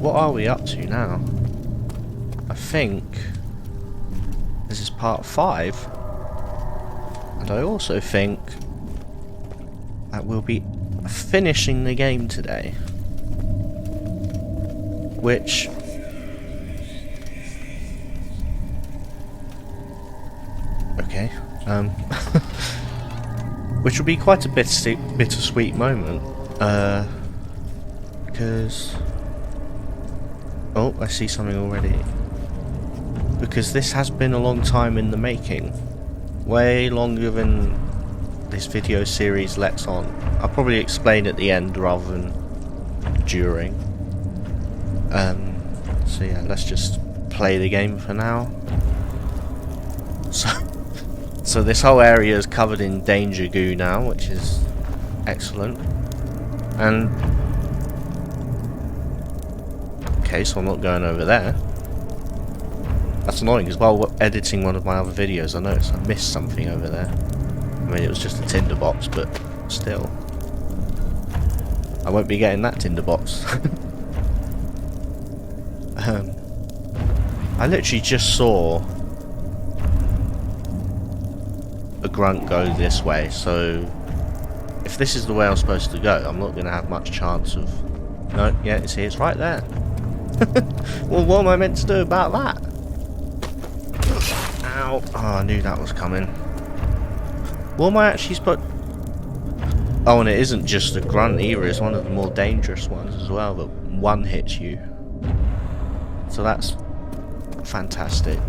what are we up to now? I think this is part 5, and I also think that we'll be finishing the game today, which which will be quite a bittersweet moment, because I see something already. Because this has been a long time in the making, way longer than this video series lets on. I'll probably explain at the end rather than during. So yeah, let's just play the game for now. So this whole area is covered in danger goo now, which is excellent. And okay, so I'm not going over there. That's annoying, because while editing one of my other videos, I noticed I missed something over there. I mean, it was just a tinderbox, but still. I won't be getting that tinderbox. I literally just saw a grunt go this way, so if this is the way I'm supposed to go, I'm not going to have much chance of... No, yeah, see, it's right there. Well, what am I meant to do about that? Ow. Oh, I knew that was coming. What am I actually supposed... Oh, and it isn't just a grunt either, it's one of the more dangerous ones as well, that one hits you. So that's fantastic.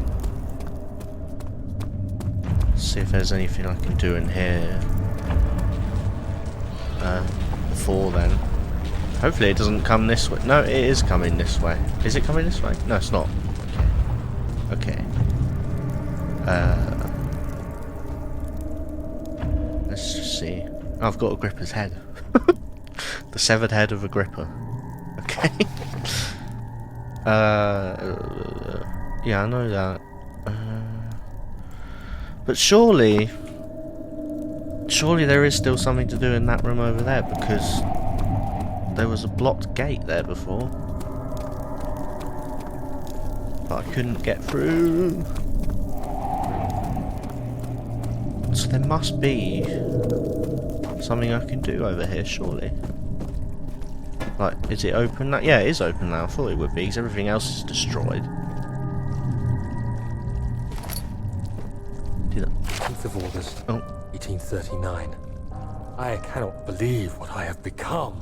Let's see if there's anything I can do in here before then. Hopefully it doesn't come this way. No, it is coming this way. Is it coming this way? No, it's not. Okay. Let's just see. Oh, I've got Agrippa's head. The severed head of Agrippa. Okay. Yeah, I know that. But surely there is still something to do in that room over there, because there was a blocked gate there before. But I couldn't get through. So there must be something I can do over here, surely. Like, is it open now? Yeah, it is open now. I thought it would be, because everything else is destroyed. 10th of August, 1839. I cannot believe what I have become.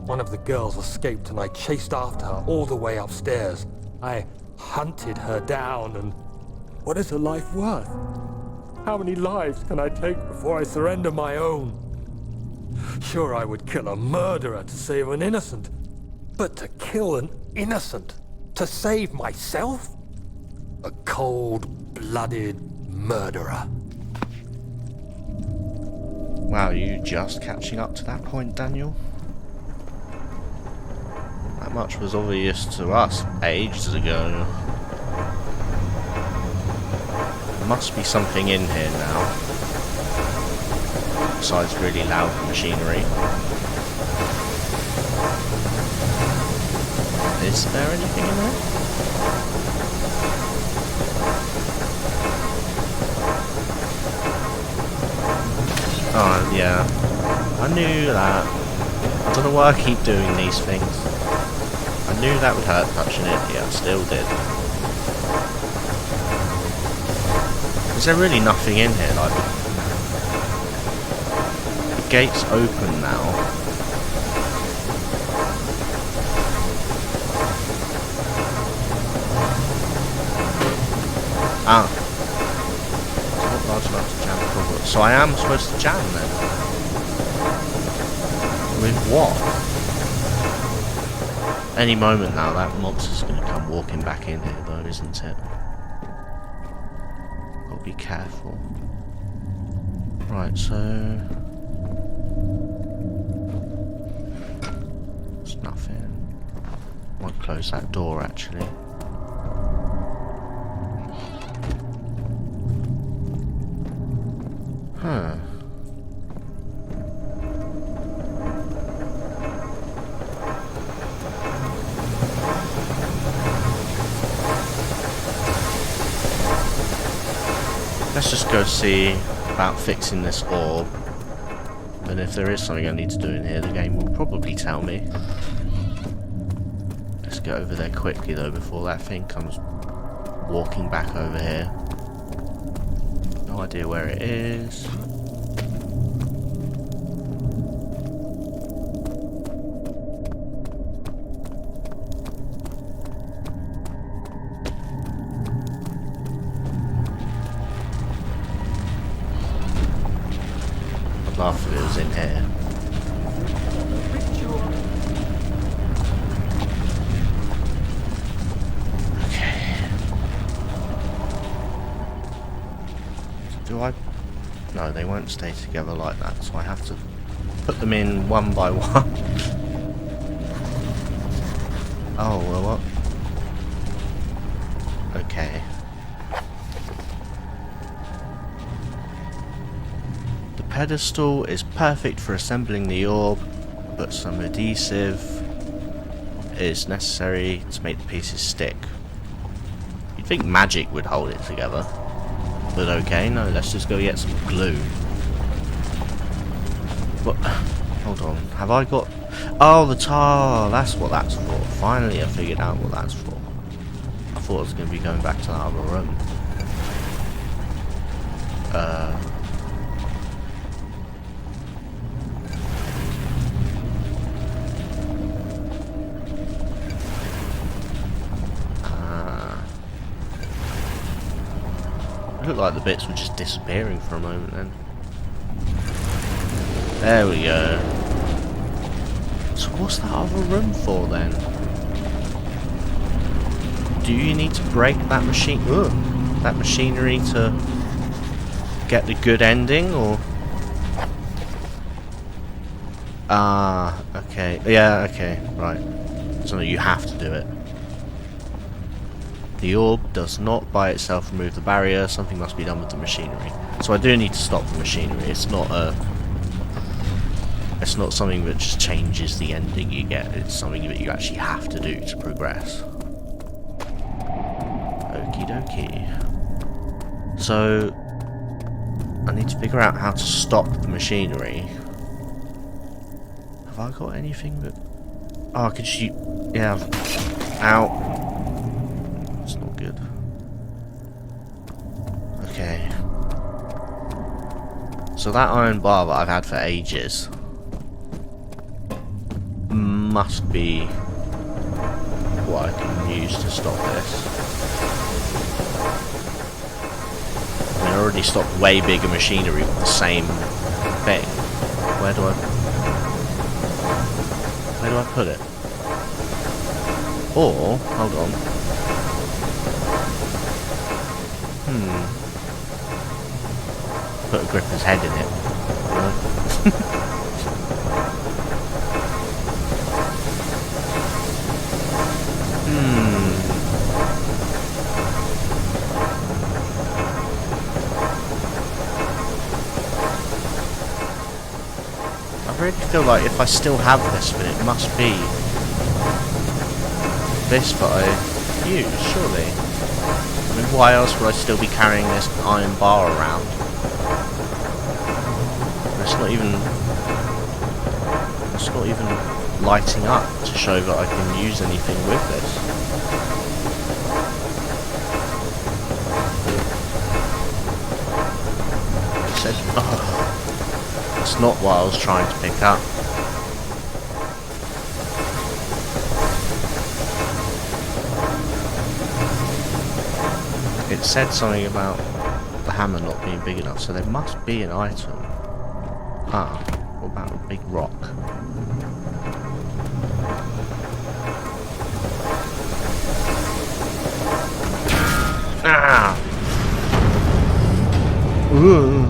One of the girls escaped and I chased after her all the way upstairs. I hunted her down, and what is her life worth? How many lives can I take before I surrender my own? Sure, I would kill a murderer to save an innocent, but to kill an innocent to save myself? A cold-blooded murderer. Wow, are you just catching up to that point, Daniel? That much was obvious to us ages ago. There must be something in here now. Besides really loud machinery. Is there anything in there? Oh, yeah. I knew that. I don't know why I keep doing these things. I knew that would hurt touching it, yeah, I still did. Is there really nothing in here? Like, the gate's open now. Ah. It's not large enough to jam the cover. So I am supposed to jam then? With what? Any moment now that monster's going to come walking back in here though, isn't it? Gotta be careful. Right, so... There's nothing. Might close that door actually. Huh. Let's just go see about fixing this orb. And if there is something I need to do in here, the game will probably tell me. Let's get over there quickly though before that thing comes walking back over here. No idea where it is. I'd laugh if it was in here. Do I? No, they won't stay together like that, so I have to put them in one by one. Oh, well, what? Okay. The pedestal is perfect for assembling the orb, but some adhesive is necessary to make the pieces stick. You'd think magic would hold it together. But okay, no, let's just go get some glue. What? Hold on, have I got... Oh, the tar! That's what that's for. Finally I figured out what that's for. I thought I was going to be going back to that other room. It looked like the bits were just disappearing for a moment then. There we go. So what's that other room for then? Do you need to break that machine? Ugh, that machinery to get the good ending, or? Ah, okay. Yeah, okay, right. So you have to do it. The orb does not by itself remove the barrier. Something must be done with the machinery. So I do need to stop the machinery. It's not something that just changes the ending you get. It's something that you actually have to do to progress. Okie dokie. So I need to figure out how to stop the machinery. Have I got anything that... Oh, I could shoot... Yeah. Ow. It's not good. Okay. So that iron bar that I've had for ages must be what I can use to stop this. I mean, I already stopped way bigger machinery with the same thing. Where do I put it? Or, hold on. Put a gripper's head in it. No. I really feel like if I still have this, then it must be this that I use, surely. I mean, why else would I still be carrying this iron bar around? It's not even lighting up to show that I can use anything with this. It said, oh, that's not what I was trying to pick up. It said something about the hammer not being big enough, so there must be an item. Ah, what about a big rock? Ah! Ooh.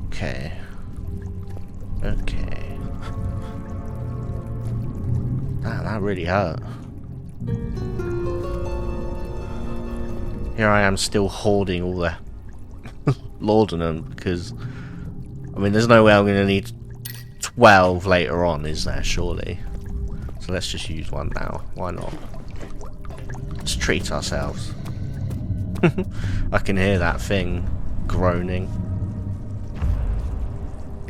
Okay. Okay. That really hurt. Here I am still hoarding all the laudanum because, I mean, there's no way I'm going to need 12 later on, is there, surely? So let's just use one now. Why not? Let's treat ourselves. I can hear that thing groaning.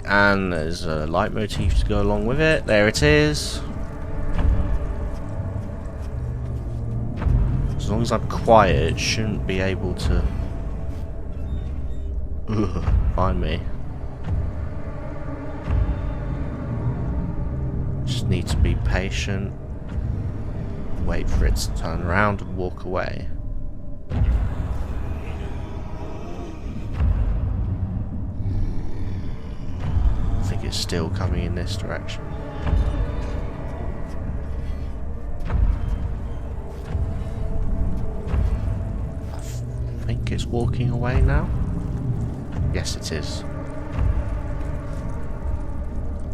And there's a leitmotif to go along with it. There it is. As long as I'm quiet, it shouldn't be able to find me. Just need to be patient. Wait for it to turn around and walk away. I think it's still coming in this direction. I think it's walking away now. Yes, it is.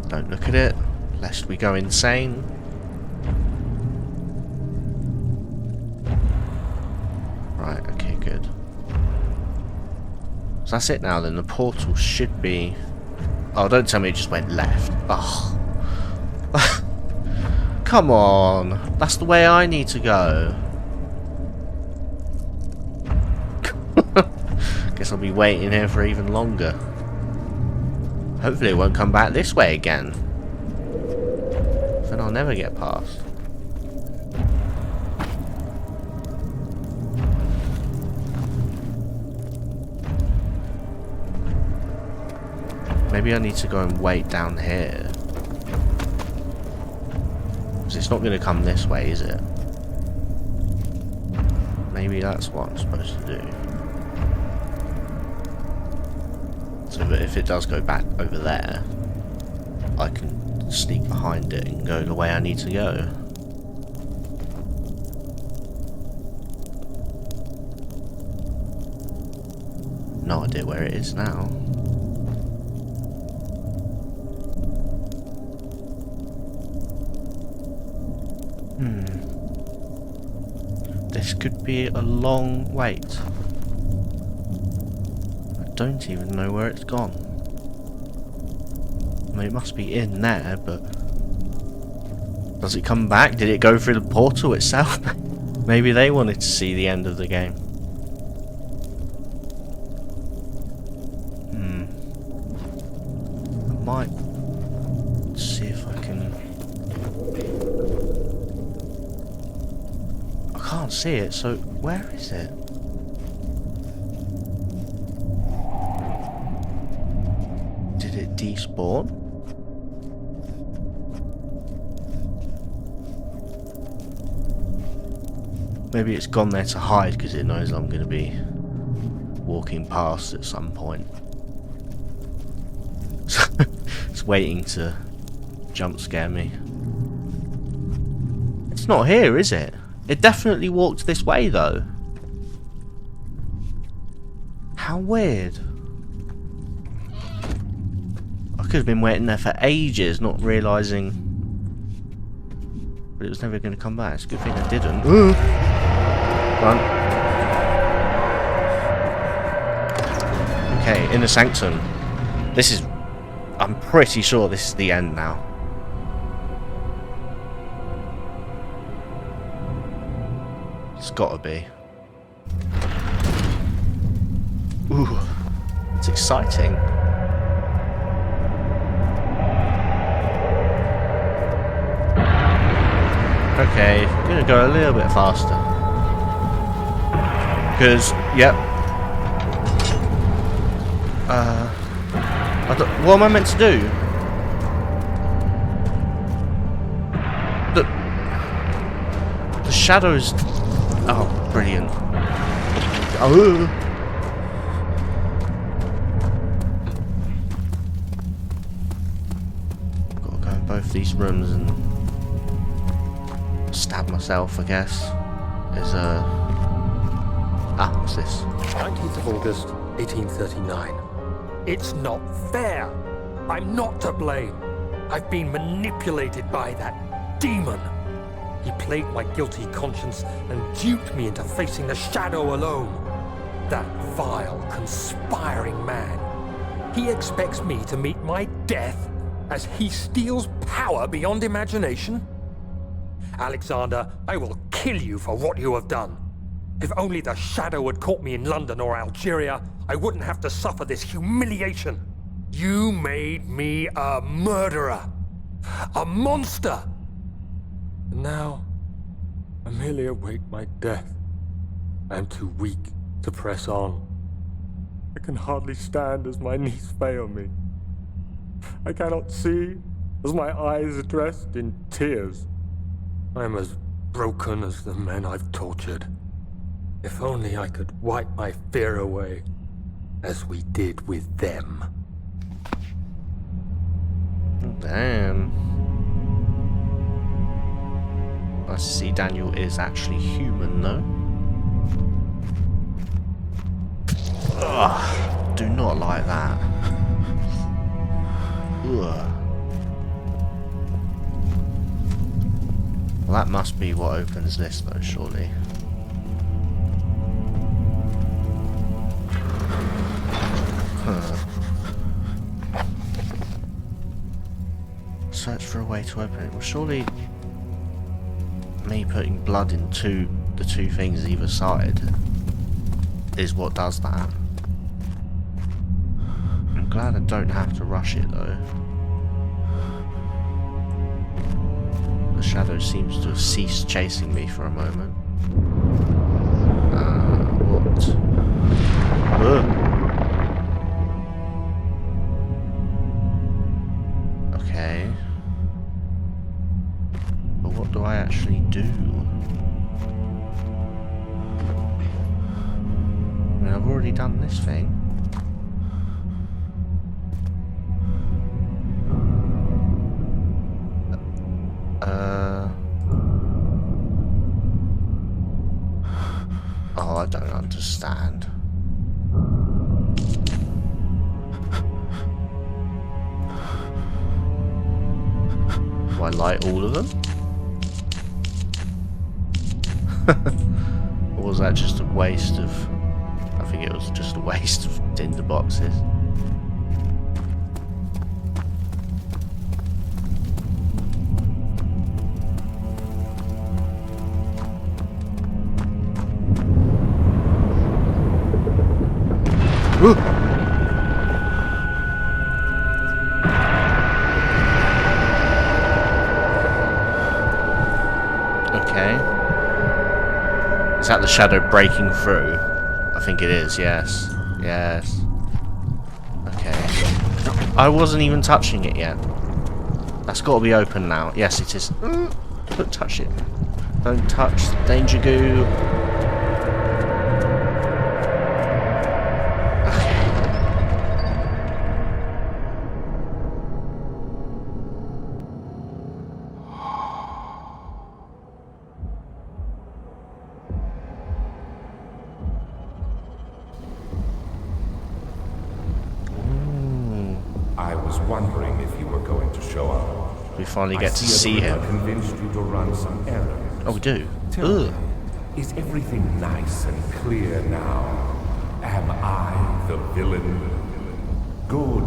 Don't look at it, lest we go insane. Right, okay, good. So that's it now then. The portal should be... Oh, don't tell me it just went left. Oh. Come on. That's the way I need to go. Guess I'll be waiting here for even longer. Hopefully it won't come back this way again. Then I'll never get past. Maybe I need to go and wait down here. Because it's not going to come this way, is it? Maybe that's what I'm supposed to do. So that if it does go back over there, I can sneak behind it and go the way I need to go. No idea where it is now. This could be a long wait. I don't even know where it's gone. I mean, it must be in there, but... Does it come back? Did it go through the portal itself? Maybe they wanted to see the end of the game. I might see if I can... I can't see it, so where is it? Did it despawn? Maybe it's gone there to hide because it knows I'm going to be walking past at some point. It's waiting to jump scare me. It's not here, is it? It definitely walked this way though. How weird. I could have been waiting there for ages, not realising. But it was never going to come back. It's a good thing I didn't. Ooh. Run. Okay, Inner Sanctum. This is... I'm pretty sure this is the end now. It's gotta be. Ooh, it's exciting. Okay, I'm gonna go a little bit faster. Because, yep. What am I meant to do? The shadows... Oh, brilliant. Oh. Gotta go in both these rooms and stab myself, I guess. There's a... Ah, what's this? 19th of August, 1839. It's not fair. I'm not to blame. I've been manipulated by that demon. He played my guilty conscience and duped me into facing the shadow alone. That vile, conspiring man. He expects me to meet my death as he steals power beyond imagination? Alexander, I will kill you for what you have done. If only the Shadow had caught me in London or Algeria, I wouldn't have to suffer this humiliation. You made me a murderer. A monster. And now, I merely await my death. I am too weak to press on. I can hardly stand as my knees fail me. I cannot see as my eyes are dressed in tears. I am as broken as the men I've tortured. If only I could wipe my fear away, as we did with them. Damn. I see Daniel is actually human, though. Ugh, do not like that. Ugh. Well, that must be what opens this, though, surely. Huh. Search for a way to open it. Well, surely me putting blood into the two things either side is what does that. I'm glad I don't have to rush it, though. The shadow seems to have ceased chasing me for a moment. What? Okay. But what do I actually do? I mean, I've already done this thing. Oh, I don't understand. Do I light all of them? Or was that just a waste of... I think it was just a waste of tinder boxes. Ooh. Okay. Is that the shadow breaking through? I think it is, yes. Yes. Okay. I wasn't even touching it yet. That's got to be open now. Yes, it is. Don't touch it. Don't touch the danger goo. I was wondering if you were going to show up. We finally get to see him. Convinced you to run some errands. Oh, we do. Tell me, is everything nice and clear now? Am I the villain? Good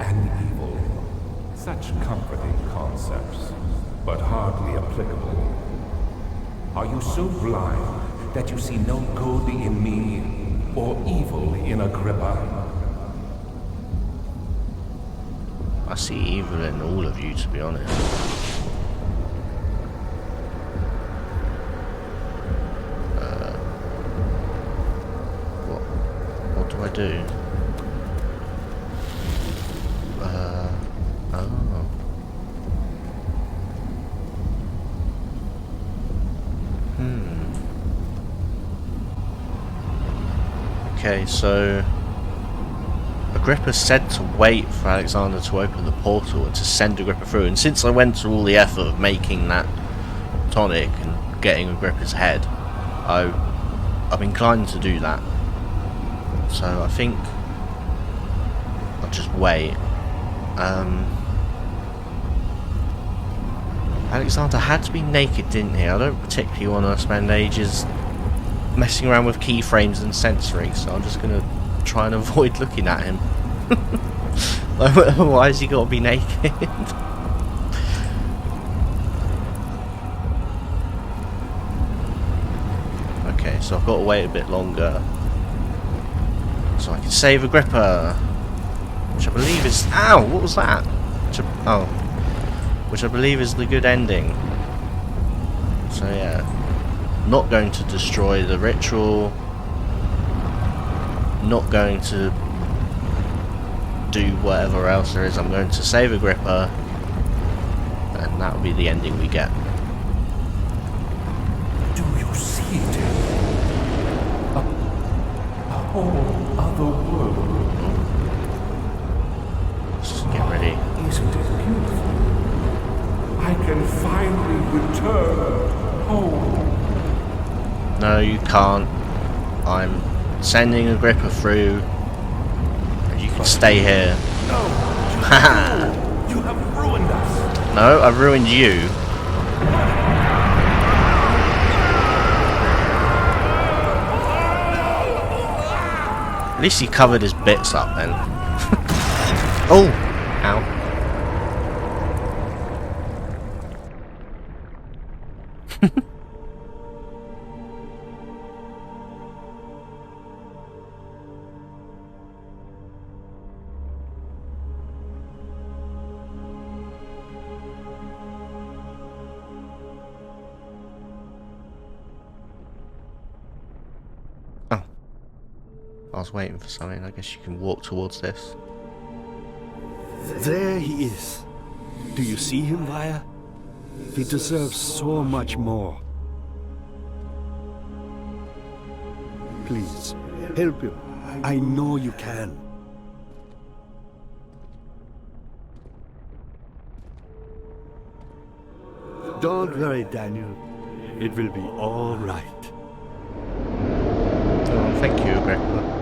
and evil. Such comforting concepts, but hardly applicable. Are you so blind that you see no good in me or evil in Agrippa? I see evil in all of you, to be honest. What do I do? Oh. Okay, so Agrippa said to wait for Alexander to open the portal and to send Agrippa through, and since I went through all the effort of making that tonic and getting Agrippa's head, I'm inclined to do that. So I think I'll just wait. Alexander had to be naked, didn't he? I don't particularly want to spend ages messing around with keyframes and censoring, so I'm just going to try and avoid looking at him. Why has he got to be naked? so I've got to wait a bit longer so I can save a gripper, which I believe is... Ow! What was that? Which I believe is the good ending. So yeah, not going to destroy the ritual, not going to do whatever else there is. I'm going to save a gripper, and that will be the ending we get. Do you see it? A whole other world. Let's get ready. Isn't it beautiful? I can finally return home. No, you can't. I'm sending a gripper through, and you can stay here. No! You have ruined us! No, I've ruined you. At least he covered his bits up then. Oh! Ow. Oh. I was waiting for something. I guess you can walk towards this. There he is. Do you see him, Vaya? He deserves so much more. Please, help him. I know you can. Don't worry, Daniel. It will be all right. Oh, thank you, Agrippa.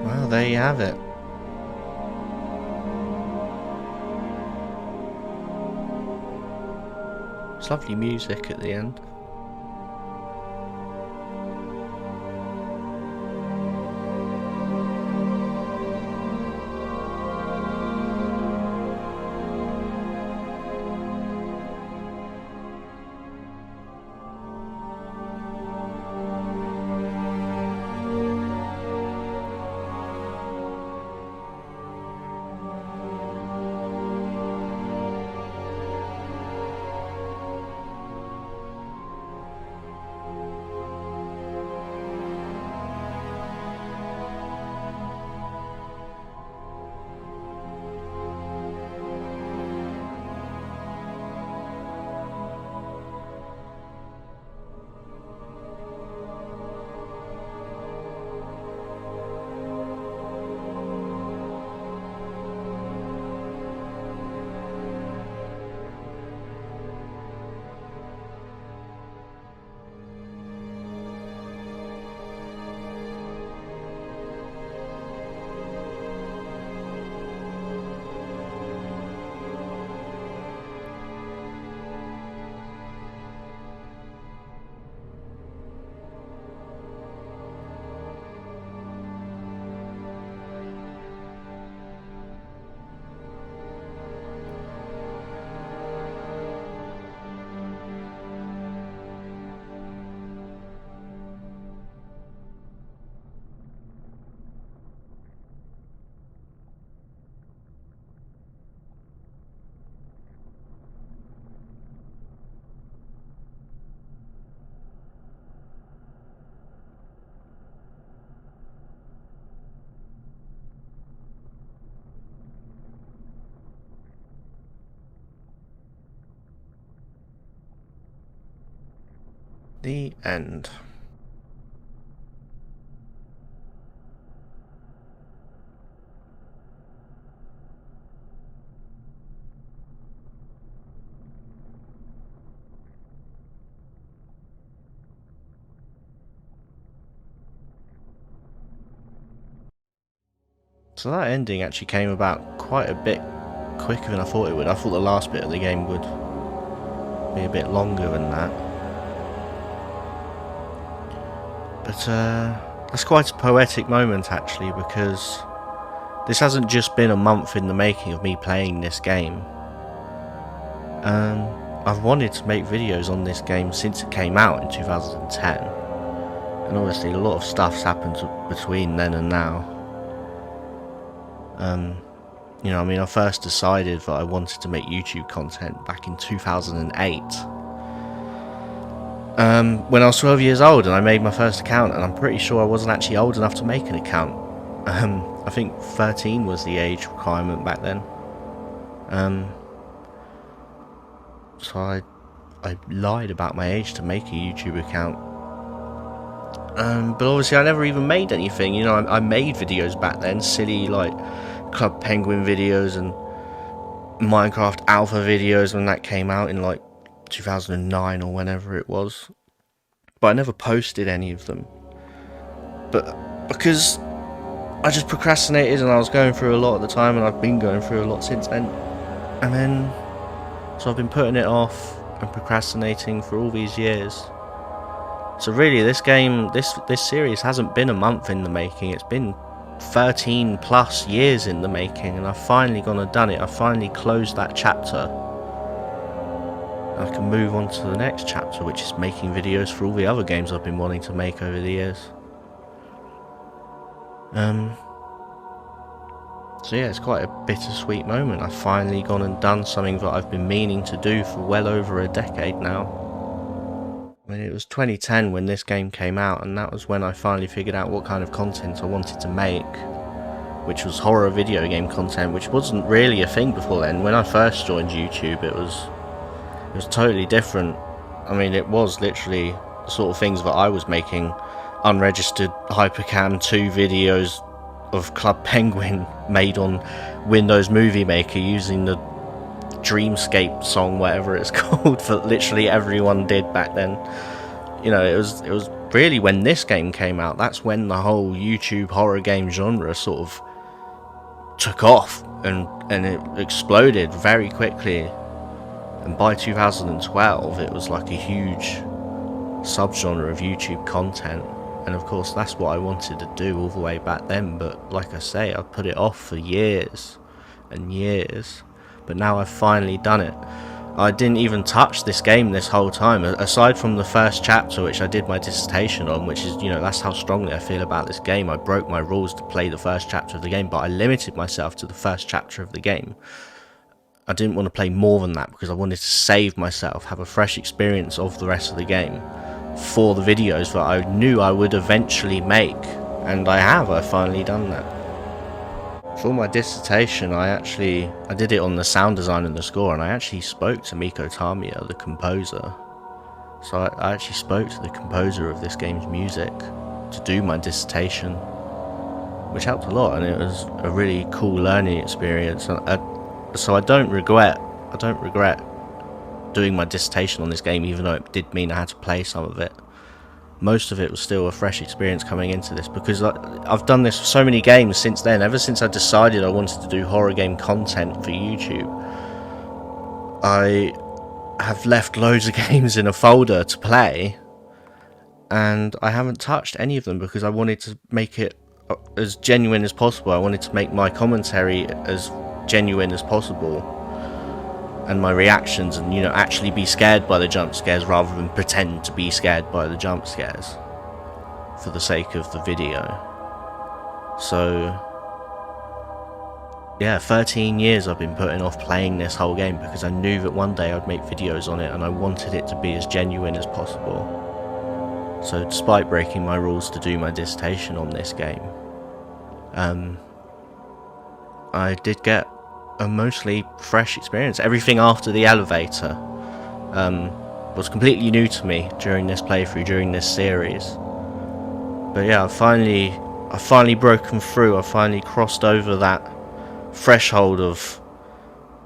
Well, there you have it. It's lovely music at the end. The end. So that ending actually came about quite a bit quicker than I thought it would. I thought the last bit of the game would be a bit longer than that. But that's quite a poetic moment actually, because this hasn't just been a month in the making of me playing this game. I've wanted to make videos on this game since it came out in 2010, and obviously a lot of stuff's happened between then and now. You know, I mean, I first decided that I wanted to make YouTube content back in 2008. When I was 12 years old and I made my first account, and I'm pretty sure I wasn't actually old enough to make an account. I think 13 was the age requirement back then. So I lied about my age to make a YouTube account. But obviously I never even made anything, you know. I made videos back then, silly like Club Penguin videos and Minecraft Alpha videos when that came out in like 2009 or whenever it was. But I never posted any of them. But because I just procrastinated, and I was going through a lot at the time, and I've been going through a lot since then. And then, so I've been putting it off and procrastinating for all these years. So really, this game, this series hasn't been a month in the making. It's been 13 plus years in the making, and I've finally gone and done it. I've finally closed that chapter. I can move on to the next chapter, which is making videos for all the other games I've been wanting to make over the years. So yeah, it's quite a bittersweet moment. I've finally gone and done something that I've been meaning to do for well over a decade now. I mean, it was 2010 when this game came out, and that was when I finally figured out what kind of content I wanted to make, which was horror video game content, which wasn't really a thing before then. When I first joined YouTube, it was totally different. I mean, it was literally the sort of things that I was making, unregistered Hypercam 2 videos of Club Penguin made on Windows Movie Maker using the Dreamscape song, whatever it's called, that literally everyone did back then. You know, it was really when this game came out, that's when the whole YouTube horror game genre sort of took off and it exploded very quickly. And by 2012 it was like a huge subgenre of YouTube content, and of course that's what I wanted to do all the way back then. But like I say, I put it off for years and years, but now I've finally done it. I didn't even touch this game this whole time, aside from the first chapter, which I did my dissertation on, which is, you know, that's how strongly I feel about this game. I broke my rules to play the first chapter of the game, but I limited myself to the first chapter of the game. I didn't want to play more than that because I wanted to save myself, have a fresh experience of the rest of the game for the videos that I knew I would eventually make, and I've finally done that. For my dissertation, I did it on the sound design and the score, and I actually spoke to Miko Tamiya, the composer. So I actually spoke to the composer of this game's music to do my dissertation, which helped a lot, and it was a really cool learning experience. So I don't regret doing my dissertation on this game, even though it did mean I had to play some of it. Most of it was still a fresh experience coming into this, because I've done this for so many games since then. Ever since I decided I wanted to do horror game content for YouTube, I have left loads of games in a folder to play, and I haven't touched any of them because I wanted to make it as genuine as possible. I wanted to make my commentary as genuine as possible, and my reactions, and, you know, actually be scared by the jump scares rather than pretend to be scared by the jump scares for the sake of the video. So yeah, 13 years I've been putting off playing this whole game because I knew that one day I'd make videos on it, and I wanted it to be as genuine as possible. So despite breaking my rules to do my dissertation on this game, I did get a mostly fresh experience. Everything after the elevator was completely new to me during this playthrough, during this series. But yeah, I've finally broken through. I've finally crossed over that threshold of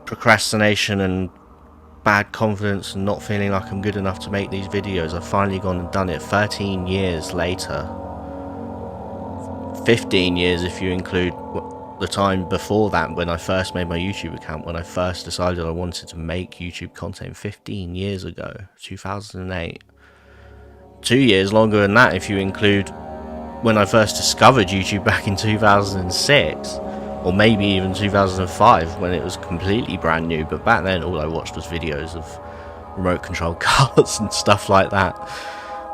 procrastination and bad confidence and not feeling like I'm good enough to make these videos. I've finally gone and done it 13 years later. 15 years if you include the time before that, when I first made my YouTube account, when I first decided I wanted to make YouTube content 15 years ago, 2008. 2 years, longer than that if you include when I first discovered YouTube back in 2006, or maybe even 2005 when it was completely brand new. But back then all I watched was videos of remote control cars and stuff like that.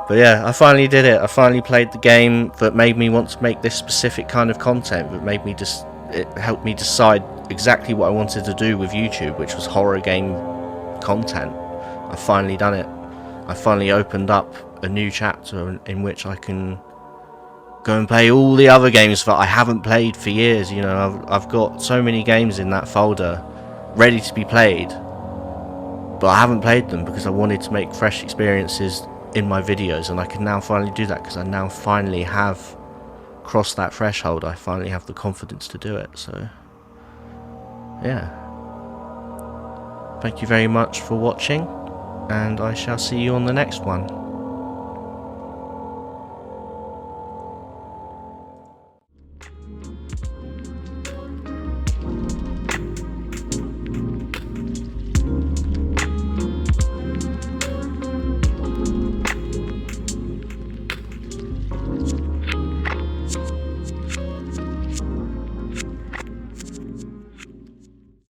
But yeah, I finally did it. I finally played the game that made me want to make this specific kind of content, that made me just, it helped me decide exactly what I wanted to do with YouTube, which was horror game content. I've finally done it. I finally opened up a new chapter in which I can go and play all the other games that I haven't played for years. You know, I've got so many games in that folder ready to be played, but I haven't played them because I wanted to make fresh experiences in my videos, and I can now finally do that because I now finally have crossed that threshold. I finally have the confidence to do it. So yeah, thank you very much for watching, and I shall see you on the next one.